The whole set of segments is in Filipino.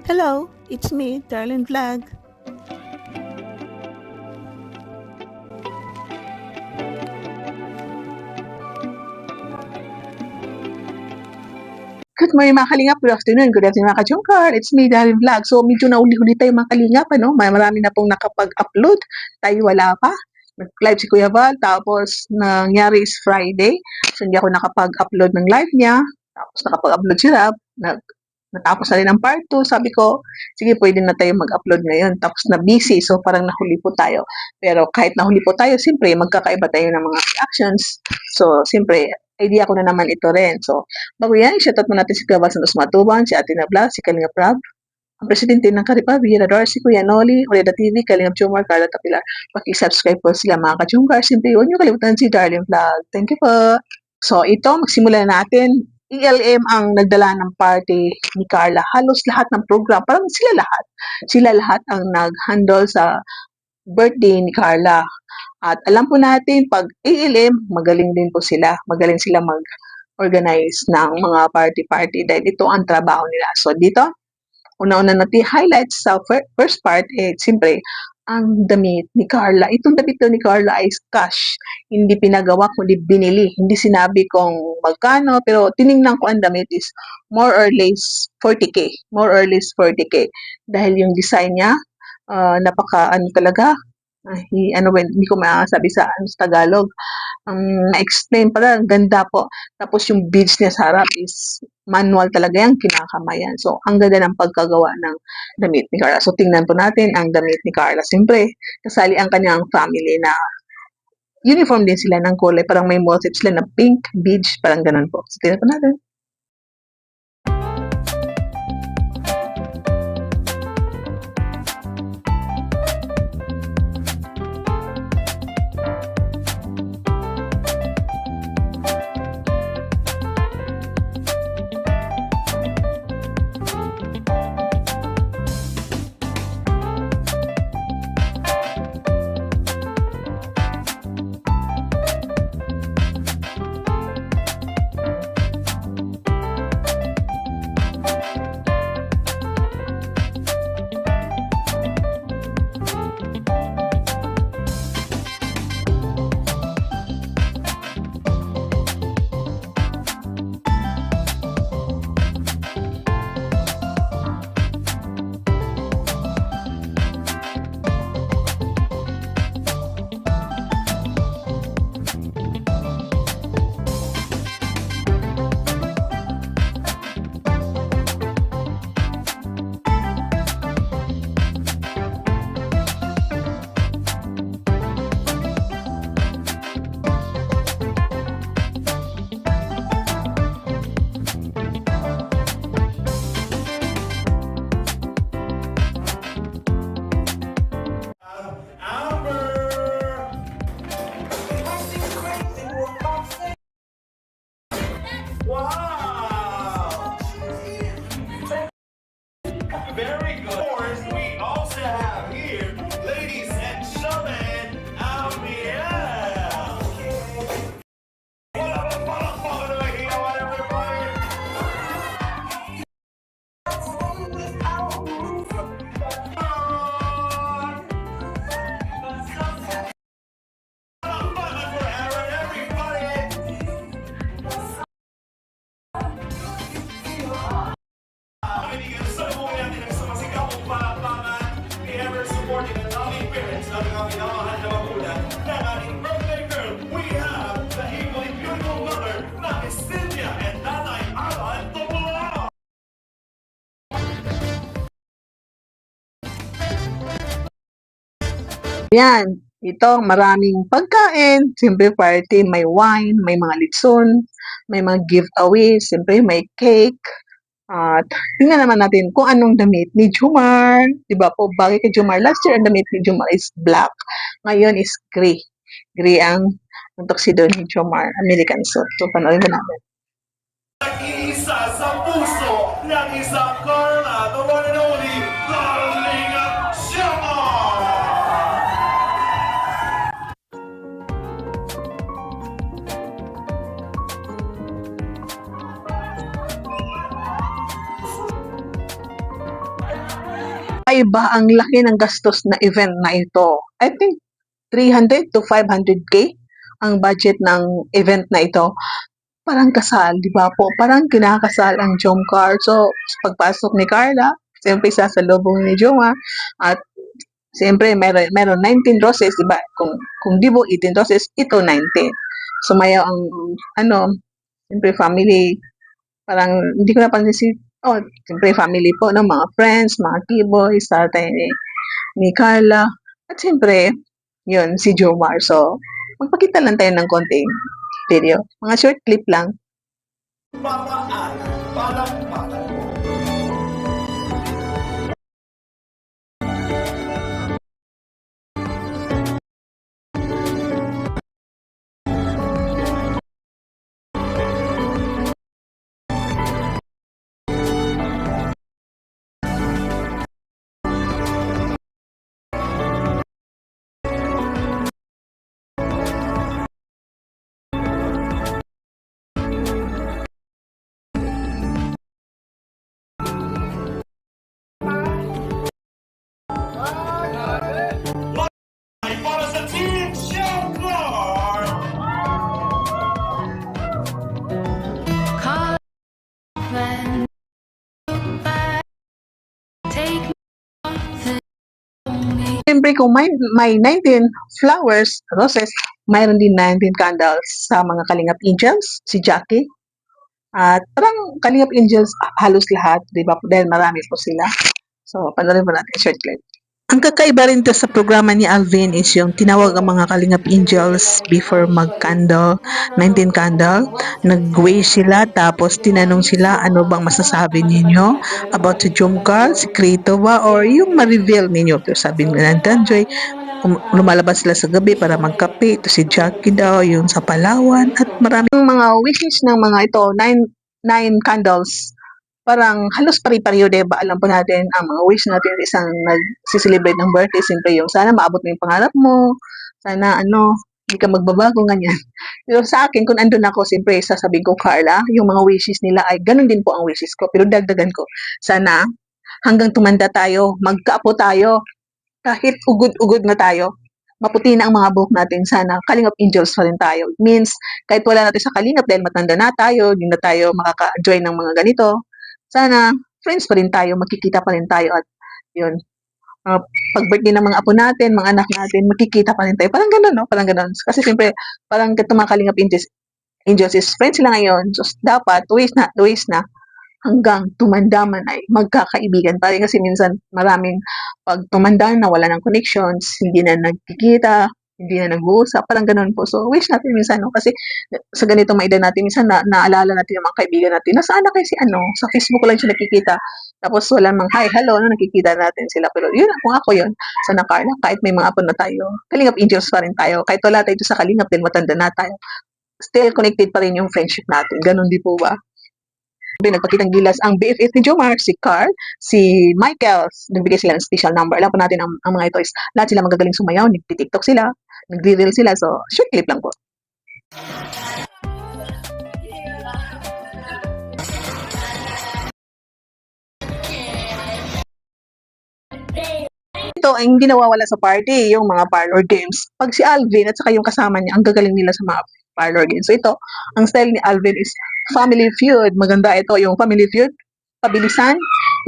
Hello, it's me, Darlene Vlog. Good morning mga kalingap, good afternoon mga kajungkar. It's me, Darren Vlog. So medyo nauli-huli tayo mga kalingap, marami na pong nakapag-upload. Tayo wala pa. Nag-live si Kuya Val, tapos nangyari is Friday. So hindi ako nakapag-upload ng live niya. Tapos nakapag-upload si Rab. Natapos na rin ang part 2. Sabi ko, sige pwede na tayo mag-upload ngayon. Tapos na busy, so parang nahuli po tayo. Pero kahit nahuli po tayo, siyempre magkakaiba tayo ng mga reactions. So siyempre, idea ko na naman ito rin. So, bago yan, shoutout mo natin si Kuya Val Santos Matubang, si Ate Nabla, si Kalinga Prab, ang Presidente ng Karipa, Vira Darcy, Kuya Noli, Oreda TV, Kalingap Jumar, Carla Tapilar. Paki-subscribe po sila mga kachungkar. Siyempre, huwag niyo kalimutan si Darlene Vlog. Thank you po. So, ito, magsimula na natin. ELM ang nagdala ng party ni Carla. Halos lahat ng program, parang sila lahat. Sila lahat ang nag-handle sa birthday ni Carla. At alam po natin, pag ALM, magaling din po sila. Magaling sila mag-organize ng mga party-party dahil ito ang trabaho nila. So dito, una-una natin highlights sa first part, siyempre, ang damit ni Carla. Itong damit ni Carla ay cash. Hindi pinagawa, kundi binili. Hindi sinabi kung magkano, pero tiningnan ko ang damit is more or less 40K. More or less 40K. Dahil yung design niya, talaga, hindi ko masabi sa Tagalog. Na-explain pala, ang ganda po. Tapos yung beads niya sa harap is manual talaga yan, kinakamayan. So, ang ganda ng pagkagawa ng damit ni Carla. So, tingnan po natin ang damit ni Carla. Siyempre, kasali ang kanyang family na uniform din sila ng kulay. Parang may motif sila na pink, beige, parang ganun po. So, tingnan po natin. Wow! Very good. Of course, we also have here, ladies and gentlemen, Amiel. Palakpakan na hiyawan, everybody. Palakpakan for Aaron, everybody. Kaibigan, sa buhay natin ang sumasigaw kong palakpakan ni ever-supporting and loving parents ng aming minamahal na magulang ng ating birthday girl. We have the equally beautiful mother na Miss Cynthia and Nanay Alan Tomoao. Yan. Ito, maraming pagkain. Siyempre, party, may wine, may mga litson, may mga giveaways, siyempre, may cake. At tingnan naman natin kung anong damit ni Jumar. Diba po, bagay kay Jumar. Last year, ang damit ni Jumar is black. Ngayon is gray. Gray ang tuxedo ni Jumar, American suit. So, panoorin mo natin. Nag-iisa sa puso ng isang Carla, the one and only Darling Jumar! kakaiba ang laki ng gastos na event na ito. I think 300 to 500K ang budget ng event na ito. Parang kasal, di ba po? Parang kinakasal ang Jomcar. So, pagpasok ni Carla, siyempre sasalubong ni Jomar. At siyempre, meron 19 roses, di ba? Kung di mo 18 roses, ito 19. Sumayaw ang, siyempre family, parang hindi ko napansin siyempre family po, no? Mga friends, mga keyboys, tatay ni Carla. At siyempre, yun, si Jomar. So, magpakita lang tayo ng konting video. Mga short clip lang. Pataan, palakpakan mo. Para sa Team Jomcar! Call when you back. Take me off the only Siyempre, kung may 19 flowers, roses, mayroon din 19 candles sa mga Kalingap Angels, si Jackie. At parang Kalingap Angels, halos lahat, di ba? Dahil marami po sila. So, panoorin po natin short clip. Ang kakaiba rin to sa programa ni Alvin is yung tinawag ang mga Kalingap Angels before mag-candle, 19 candle. Nag-wish sila tapos tinanong sila ano bang masasabi ninyo about si Jomcar, sikreto ba, or yung ma-reveal ninyo. Pero sabi nila ng Tanjoy, lumalabas sila sa gabi para magkape. Ito si Jackie daw, yung sa Palawan. At maraming mga wishes ng mga ito, 9 candles. Parang halos pari-pariyo, diba? Alam po natin, ang mga wish natin isang nag-celebrate ng birthday, siyempre yung sana maabot mo yung pangarap mo, sana hindi ka magbabago, ganyan. Pero sa akin, kung andun ako, siyempre sasabihin ko, Carla, yung mga wishes nila ay ganun din po ang wishes ko. Pero dagdagan ko, sana hanggang tumanda tayo, magkaapo tayo, kahit ugod-ugod na tayo, maputi na ang mga buhok natin, sana Kalingap Angels pa rin tayo. It means, kahit wala natin sa Kalingap dahil matanda na tayo, hindi na tayo makaka-join ng mga ganito, sana friends pa rin tayo, magkikita pa rin tayo at yun, pag-birthday ng mga apo natin, mga anak natin, magkikita pa rin tayo. Parang gano'n, no? Parang gano'n. Kasi siyempre, parang itong mga Kalingap Angels is friends sila ngayon. So, dapat, tuwis na, hanggang tumanda man ay magkakaibigan pa rin. Kasi minsan, maraming pag tumanda na, wala ng connections, hindi na nagkikita, hindi na nag-uusap, parang ganun po. So, wish natin minsan, no? Kasi sa ganitong mga edad natin, minsan naalala natin yung mga kaibigan natin. Nasaan na kayo si sa Facebook ko lang siya nakikita. Tapos wala mang hi, hello, nakikita natin sila. Pero yun, kung ako yun, sana Carla, kahit may mga apo na tayo, Kalingap Angels pa rin tayo. Kahit wala tayo sa Kalingap, din matanda na tayo. Still connected pa rin yung friendship natin. Ganun di po ba? Nagpakitang gilas ang BFF ni Jomar, si Carl, si Michael. Nagbigay sila ng special number. Alam po natin ang mga ito is lahat sila magagaling sumayaw, nagti-TikTok sila, nagre-reel sila. So, short clip lang po. Ito ay hindi nawawala sa party, yung mga parlor games. Pag si Alvin at saka yung kasama niya, ang gagaling nila sa mga parlor games. So ito, ang style ni Alvin is Family Feud. Maganda ito, yung Family Feud. Pabilisan,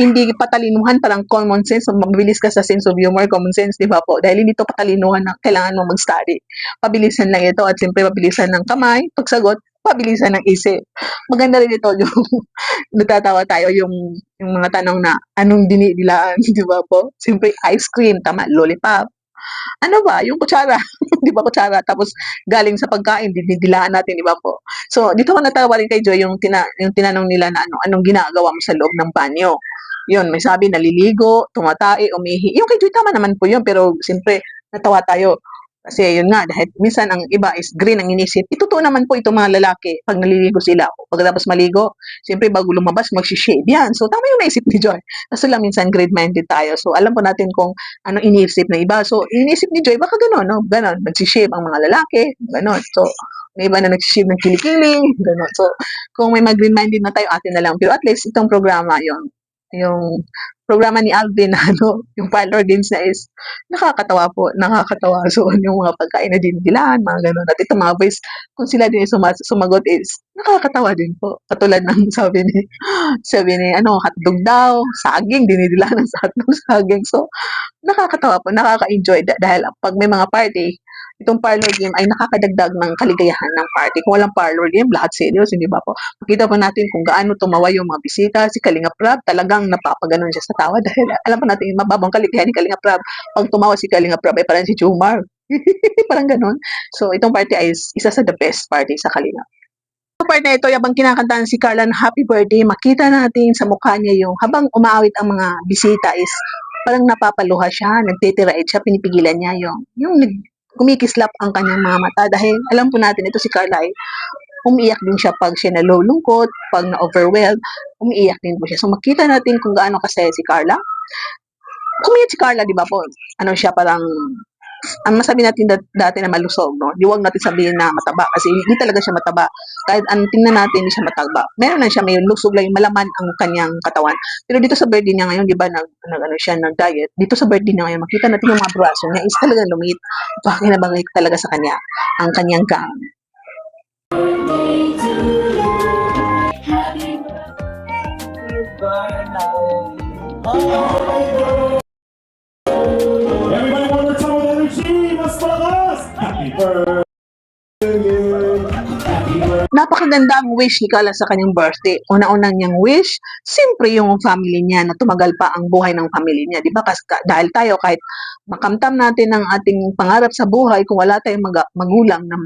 hindi patalinuhan, parang common sense. So, mabilis ka sa sense of humor, common sense, di ba po? Dahil hindi ito patalinuhan na kailangan mo mag-study. Pabilisan lang ito at siyempre pabilisan ng kamay, pagsagot, pabilisan ng isip. Maganda rin ito yung natatawa tayo yung mga tanong na anong dinidilaan, di ba po? Siyempre ice cream, tama, lollipop. Ano ba? Yung kutsara. Di ba kutsara? Tapos galing sa pagkain, dinidilaan natin, di ba po? So, dito ko natawa rin kay Joy yung tinanong nila na anong ginagawa mo sa loob ng banyo. Yun, may sabi, naliligo, tumatay, umihi. Yung kay Joy, tama naman po yun, pero siyempre, natawa tayo. Kasi yun nga, dahil minsan ang iba is green ang inisip. Totoo naman po itong mga lalaki pag naliligo sila. Pagkatapos maligo, siyempre bago lumabas, mag-shave yan. So, tama yung naisip ni Joy. Kaso lang minsan grade-minded tayo. So, alam po natin kung ano inisip na iba. So, inisip ni Joy, baka gano'n, no? Gano'n, mag-shave ang mga lalaki, gano'n. So, may iba na nag-shave ng kilikili, gano'n. So, kung may mag-green-minded na tayo, atin na lang. Pero at least itong programa, yung programa ni Alvin na yung parlor games na is nakakatawa po, nakakatawa. So, yung mga pagkain na dinidilaan, mga gano'n. At ito mga boys, kung sila din sumagot is nakakatawa din po. Katulad ng sabi ni hotdog daw, saging, dinidilaan ng hotdog, saging. So, nakakatawa po, nakaka-enjoy dahil pag may mga party, itong parlor game ay nakakadagdag ng kaligayahan ng party. Kung walang parlor game, lahat serious, hindi ba po? Makita po natin kung gaano tumawa yung mga bisita. Si Kalinga Prab, talagang napapaganon siya sa tawa dahil alam po natin, mababang kaligayahan ni Kalinga Prab. Pag tumawa si Kalinga Prab ay parang si Jumar. Parang ganon. So, itong party ay isa sa the best party sa Kalinga. Sa part na ito, habang kinakantahan si Carla ng happy birthday, makita natin sa mukha niya yung habang umaawit ang mga bisita is parang napapaluha siya, nagtitiraid siya, pinipigilan niya yung kumikislap ang kanyang mga mata dahil alam po natin ito si Carla ay umiiyak din siya pag siya nalulungkot, pag na-overwhelmed, umiiyak din po siya. So makita natin kung gaano kasaya si Carla. Umiiyak si Carla, di ba po? Ano siya parang ang masabi natin dati na malusog, no? Huwag natin sabihin na mataba kasi hindi talaga siya mataba. Kahit tingnan natin, hindi siya mataba. Meron lang siya, may lusog lang, yung malaman ang kanyang katawan. Pero dito sa birthday niya ngayon, di ba, nag-diet. Dito sa birthday niya ngayon, makita natin yung mga braso niya is talagang lumit. Bakit na bagay talaga sa kanya ang kanyang gown. Everybody one more time with energy. Mas malakas. Happy birthday. Happy birthday. Napakaganda ang wish ni Carla sa kanyang birthday. Una-unang niyang wish, siyempre yung family niya na tumagal pa ang buhay ng family niya. Di ba? Dahil tayo kahit makamtam natin ang ating pangarap sa buhay, kung wala tayong magulang na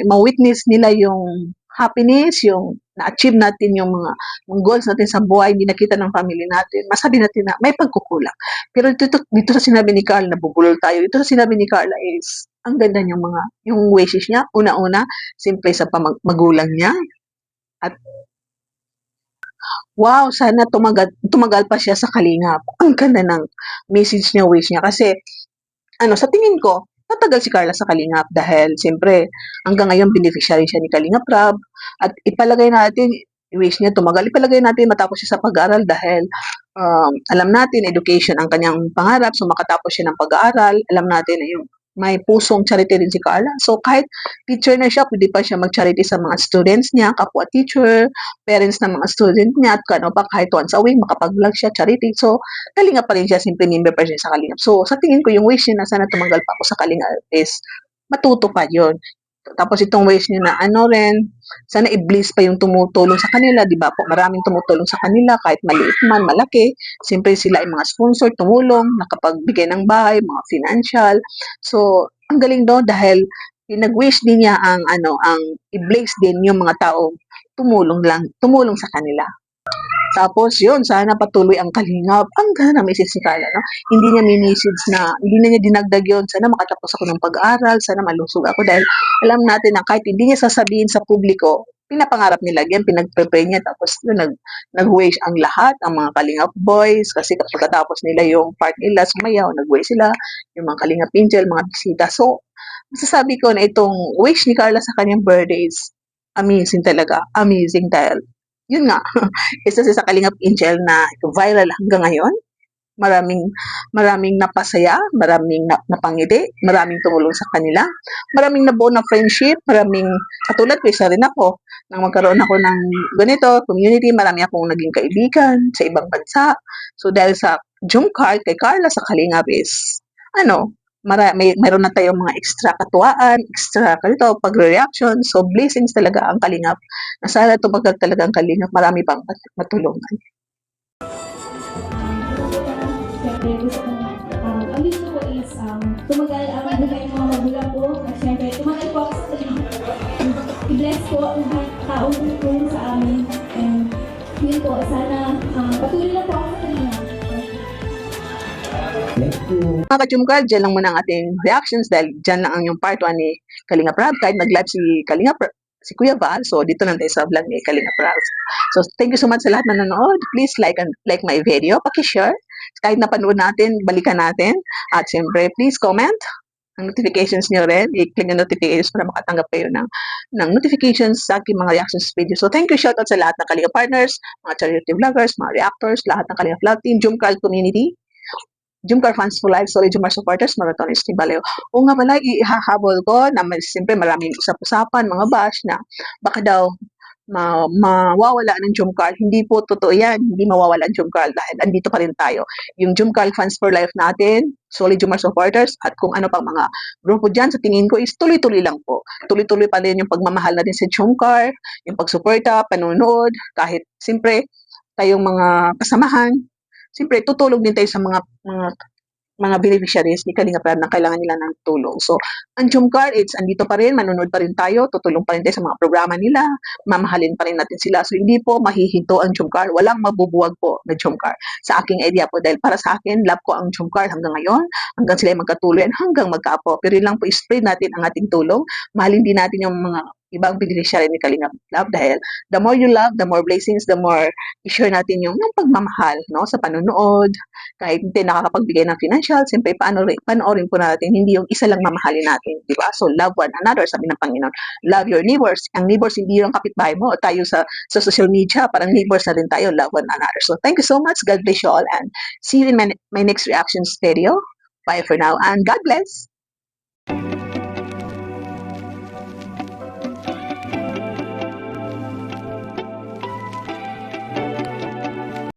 ma-witness nila yung happiness, yung na-achieve natin yung mga goals natin sa buhay, hindi nakita ng family natin, masabi natin na may pagkukulang. Pero dito sa sinabi ni Carla, nabubulol tayo. Dito sa sinabi ni Carla is, ang ganda niyang yung wishes niya. Una-una, simple sa magulang niya. At, wow, sana tumagal pa siya sa Kalingap. Ang ganda ng message niya, wish niya. Kasi, sa tingin ko, natagal si Carla sa Kalingap dahil siyempre hanggang ngayon beneficiary siya ni Kalinga Prab at ipalagay natin wish niya tumagal, ipalagay natin matapos siya sa pag-aaral dahil alam natin education ang kanyang pangarap, so makatapos siya ng pag-aaral, alam natin na yung may pusong charity din si Carla. So kahit teacher na siya, pwede pa siya mag-charity sa mga students niya, kapwa teacher, parents ng mga student niya, at kano pa kahit once a week, makapag-vlog siya, charity. So, Kalinga pa rin siya, simple member pa rin sa Kalinga. So, sa tingin ko, yung wish niya na sana tumagal pa ako sa Kalinga is matutupad yun. Tapos itong wish niya na sana i-bless pa yung tumutulong sa kanila, di ba po? Maraming tumutulong sa kanila, kahit maliit man, malaki. Siyempre sila ay mga sponsor, tumulong, nakapagbigay ng bahay, mga financial. So, ang galing daw dahil nag-wish din niya ang i-bless din yung mga tao tumulong sa kanila. Tapos yun, sana patuloy ang Kalingap. Ang ganda na message si Carla, no? Hindi niya minessage hindi na niya dinagdag yun. Sana makatapos ako ng pag-aaral, sana malusog ako dahil alam natin na kahit hindi niya sasabihin sa publiko, pinapangarap nila yan, pinag-prepare niya, tapos nag-wish ang lahat, ang mga Kalingap boys, kasi pagkatapos nila yung part nila, sumayaw, nag-wish sila, yung mga Kalingap angel, mga bisita. So, masasabi ko na itong wish ni Carla sa kanyang birthday is amazing talaga, amazing dahil yun nga, isa sa Kalingap Angel na viral hanggang ngayon. Maraming napasaya, maraming napangiti, maraming tumulong sa kanila, maraming nabuo na friendship, maraming katulad ko, isa rin ako, nang magkaroon ako ng ganito, community, marami akong naging kaibigan sa ibang bansa. So dahil sa Jumcard kay Carla sa Kalingap is, mayroon na tayong mga extra katuwaan, extra pagre-reaction. So, blessings talaga ang Kalingap. Na sana tumagal talaga ang Kalingap. Marami pang matulungan. Siyempre, ang gusto ko is tumagal ang buhay ng mga magulang ko. At siyempre, tumagal po ako sa Kalingap. I-bless po ang mga taong tutulong sa amin. And yun po, sana patuloy lang po ako sa Kalingap. Mga ka-Jumcard, dyan lang muna ang ating reactions dahil dyan lang ang yung part 1 ni Kalinga Prab. Kahit nag-live si Kuya Val, so dito lang tayo sa vlog ni Kalinga Prab. So thank you so much sa lahat na nanonood. Please like my video, paki-share. Kahit napanood natin, balikan natin. At siyempre, please comment, ang notifications niyo rin. I-click yung notifications para makatanggap kayo ng notifications sa aking mga reactions video. So, thank you, shoutout sa lahat ng Kalinga partners, mga charity vloggers, mga reactors, lahat ng Kalinga vlog team, Jumcar community, Jumcar fans for life, solid Jumcar supporters, Marathoners Team Baleo. O nga pala, ihahabol ko na siyempre maraming usap-usapan, mga bash na baka daw mawawala ng Jumcar. Hindi po totoo yan. Hindi mawawala ang Jumcar dahil andito pa rin tayo. Yung Jumcar fans for life natin, solid Jumcar supporters, at kung ano pang mga grupo dyan, sa tingin ko is tuloy-tuloy lang po. Tuloy-tuloy pa rin yung pagmamahal natin sa Jumcar, yung pagsuporta, panonood, kahit siyempre tayong mga kasamahan, siyempre tutulog din tayo sa mga beneficiaries ni Kalinga Prab na kailangan nila ng tulong. So, ang Jumcar, it's andito pa rin, manonood pa rin tayo, tutulong pa rin tayo sa mga programa nila, mamahalin pa rin natin sila. So, hindi po mahihinto ang Jumcar, walang mabubuwag po na Jumcar. Sa aking idea po, dahil para sa akin, love ko ang Jumcar hanggang ngayon, hanggang sila magkatuloy, hanggang magkaapo. Pero yun lang po, spread natin ang ating tulong, mahalin din natin yung mga ibang beneficiary ni Kalinga Prab dahil the more you love, the more blessings, the more i-share natin yung pagmamahal, no, sa panonood, kahit hindi nakakapagbigay ng financial, siyempre panoorin po natin, hindi yung isa lang mamahalin natin, di ba? So, love one another, sabi ng Panginoon. Love your neighbors. Ang neighbors, hindi yung kapitbahay mo, tayo sa social media, parang neighbors na rin tayo, love one another. So, thank you so much. God bless you all and see you in my next reactions video. Bye for now and God bless.